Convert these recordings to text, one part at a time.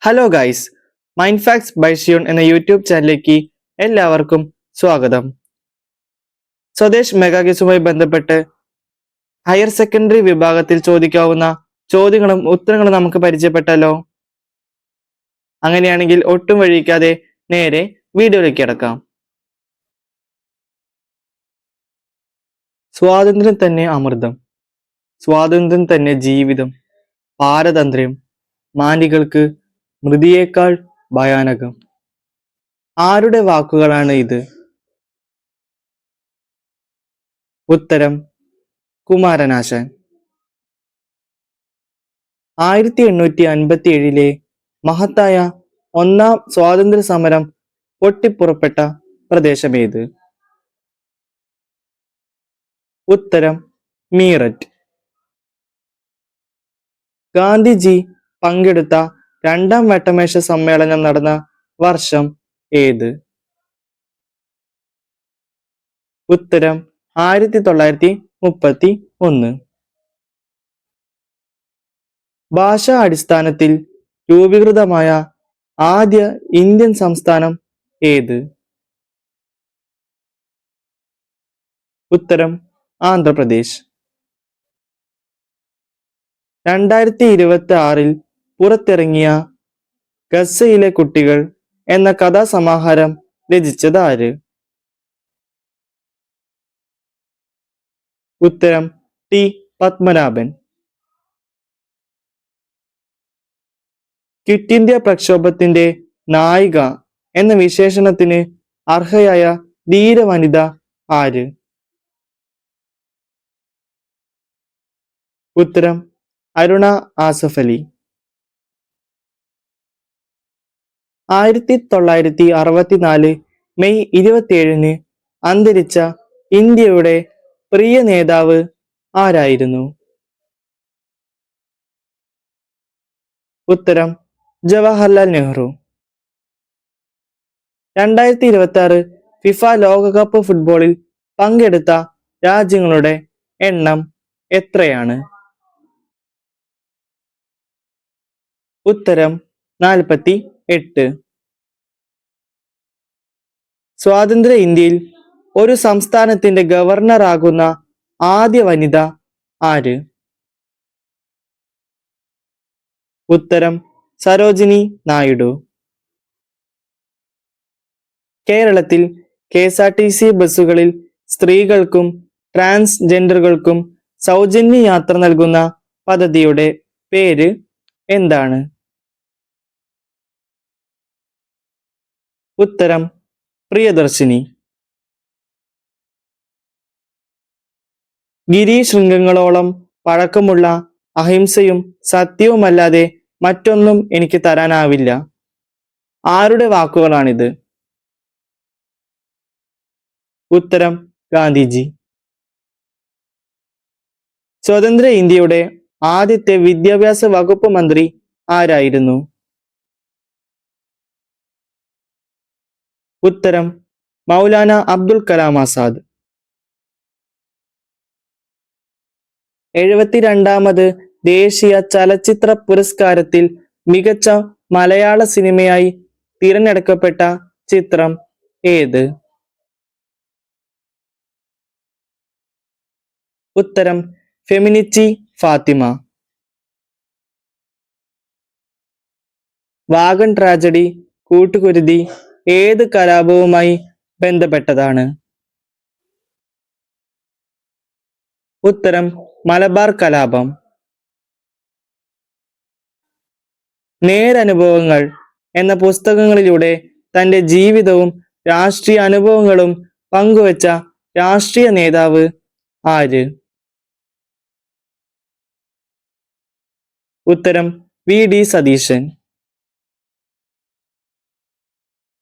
Hello guys, mind facts by Shiyon എന്ന YouTube ചാനലിലേക്ക് എല്ലാവർക്കും സ്വാഗതം. സ്വദേശ് മെഗാ ക്വിസുമായി ബന്ധപ്പെട്ട് ഹയർ സെക്കൻഡറി വിഭാഗത്തിൽ ചോദിക്കാവുന്ന ചോദ്യങ്ങളും ഉത്തരങ്ങളും നമുക്ക് പരിചയപ്പെട്ടല്ലോ. അങ്ങനെയാണെങ്കിൽ ഒട്ടും വഴിക്കാതെ നേരെ വീഡിയോയിലേക്ക് കിടക്കാം. സ്വാതന്ത്ര്യം തന്നെ അമൃതം, സ്വാതന്ത്ര്യം തന്നെ ജീവിതം, പാരതന്ത്ര്യം മാനികൾക്ക് മൃതിയേക്കാൾ ഭയാനകം. ആരുടെ വാക്കുകളാണ് ഇത്? ഉത്തരം കുമാരനാശാൻ. 1857 മഹത്തായ ഒന്നാം സ്വാതന്ത്ര്യ സമരം പൊട്ടിപ്പുറപ്പെട്ട പ്രദേശമേത്? ഉത്തരം മീററ്റ്. ഗാന്ധിജി പങ്കെടുത്ത രണ്ടാം വട്ടമേശ സമ്മേളനം നടന്ന വർഷം ഏത്? ഉത്തരം 1931. ഭാഷാ അടിസ്ഥാനത്തിൽ രൂപീകൃതമായ ആദ്യ ഇന്ത്യൻ സംസ്ഥാനം ഏത്? ഉത്തരം ആന്ധ്രാപ്രദേശ്. 2026 പുറത്തിറങ്ങിയ ഗസയിലെ കുട്ടികൾ എന്ന കഥാസമാഹാരം രചിച്ചത് ആര്? ഉത്തരം ടി പത്മനാഭൻ. ക്വിറ്റ് ഇന്ത്യ പ്രക്ഷോഭത്തിന്റെ നായിക എന്ന വിശേഷണത്തിന് അർഹയായ ധീര വനിത ആര്? ഉത്തരം അരുണ ആസഫ് അലി. 1964 മെയ് 27 അന്തരിച്ച ഇന്ത്യയുടെ പ്രിയ നേതാവ് ആരായിരുന്നു? ഉത്തരം ജവഹർലാൽ നെഹ്റു. 2026 ഫിഫ ലോകകപ്പ് ഫുട്ബോളിൽ പങ്കെടുത്ത രാജ്യങ്ങളുടെ എണ്ണം എത്രയാണ്? ഉത്തരം 48. സ്വാതന്ത്ര്യ ഇന്ത്യയിൽ ഒരു സംസ്ഥാനത്തിന്റെ ഗവർണർ ആകുന്ന ആദ്യ വനിത ആര്? ഉത്തരം സരോജിനി നായിഡു. കേരളത്തിൽ KSRTC ബസ്സുകളിൽ സ്ത്രീകൾക്കും ട്രാൻസ്ജെൻഡറുകൾക്കും സൗജന്യ യാത്ര നൽകുന്ന പദ്ധതിയുടെ പേര് എന്താണ്? ഉത്തരം പ്രിയദർശിനി. ഗിരിശൃംഗങ്ങളോളം പഴക്കമുള്ള അഹിംസയും സത്യവുമല്ലാതെ മറ്റൊന്നും എനിക്ക് തരാനാവില്ല. ആരുടെ വാക്കുകളാണിത്? ഉത്തരം ഗാന്ധിജി. സ്വതന്ത്ര ഇന്ത്യയുടെ ആദ്യത്തെ വിദ്യാഭ്യാസ വകുപ്പ് മന്ത്രി ആരായിരുന്നു? ഉത്തരം മൗലാന അബ്ദുൽ കലാം ആസാദ്. 72ാമത് ദേശീയ ചലച്ചിത്ര പുരസ്കാരത്തിൽ മികച്ച മലയാള സിനിമയായി തിരഞ്ഞെടുക്കപ്പെട്ട ചിത്രം ഏത്? ഉത്തരം ഫെമിനിച്ചി ഫാത്തിമ. വാഗൺ ട്രാജഡി കൂട്ടുകുരുതി ഏത് കലാപവുമായി ബന്ധപ്പെട്ടതാണ്? ഉത്തരം മലബാർ കലാപം. നേരനുഭവങ്ങൾ എന്ന പുസ്തകങ്ങളിലൂടെ തന്റെ ജീവിതവും രാഷ്ട്രീയ അനുഭവങ്ങളും പങ്കുവച്ച രാഷ്ട്രീയ നേതാവ് ആര്? ഉത്തരം VD സതീശൻ.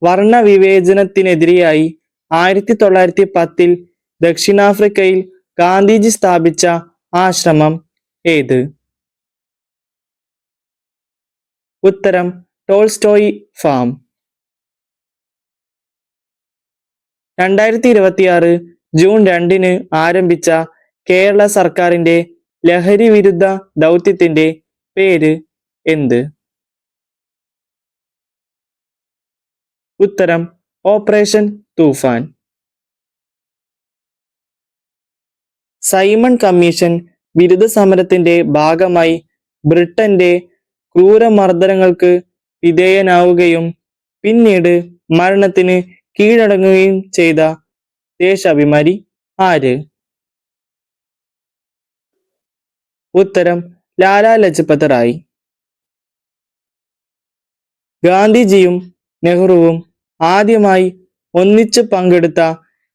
വർണ്ണവിവേചനത്തിനെതിരെയായി 1910 ദക്ഷിണാഫ്രിക്കയിൽ ഗാന്ധിജി സ്ഥാപിച്ച ആശ്രമം ഏത്? ഉത്തരം ടോൾസ്റ്റോയ് ഫാം. 2026 ജൂൺ 2 ആരംഭിച്ച കേരള സർക്കാരിന്റെ ലഹരി വിരുദ്ധ ദൗത്യത്തിന്റെ പേര് എന്ത്? ഉത്തരം ഓപ്പറേഷൻ തൂഫാൻ. സൈമൺ കമ്മീഷൻ ബിരുദ സമരത്തിന്റെ ഭാഗമായി ബ്രിട്ടന്റെ ക്രൂരമർദ്ദനങ്ങൾക്ക് വിധേയനാവുകയും പിന്നീട് മരണത്തിന് കീഴടങ്ങുകയും ചെയ്ത ദേശാഭിമാനി ആര്? ഉത്തരം ലാലാ ലജ്പത് റായ്. ഗാന്ധിജിയും നെഹ്റുവും ആദ്യമായി ഒന്നിച്ചു പങ്കെടുത്ത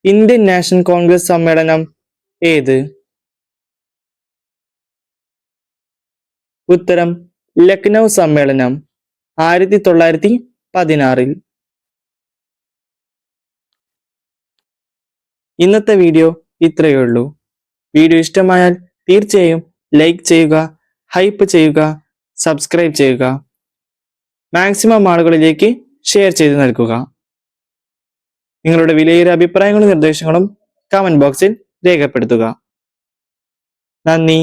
ഇന്ത്യൻ നാഷണൽ കോൺഗ്രസ് സമ്മേളനം ഏത്? ഉത്തരം ലക്നൗ സമ്മേളനം 1916. ഇന്നത്തെ വീഡിയോ ഇത്രയേ ഉള്ളൂ. വീഡിയോ ഇഷ്ടമായാൽ തീർച്ചയായും ലൈക്ക് ചെയ്യുക, ഹൈപ്പ് ചെയ്യുക, സബ്സ്ക്രൈബ് ചെയ്യുക, മാക്സിമം ആളുകളിലേക്ക് ഷെയർ ചെയ്ത് നൽകുക. നിങ്ങളുടെ വിലയേറിയ അഭിപ്രായങ്ങളും നിർദ്ദേശങ്ങളും കമന്റ് ബോക്സിൽ രേഖപ്പെടുത്തുക. നന്ദി.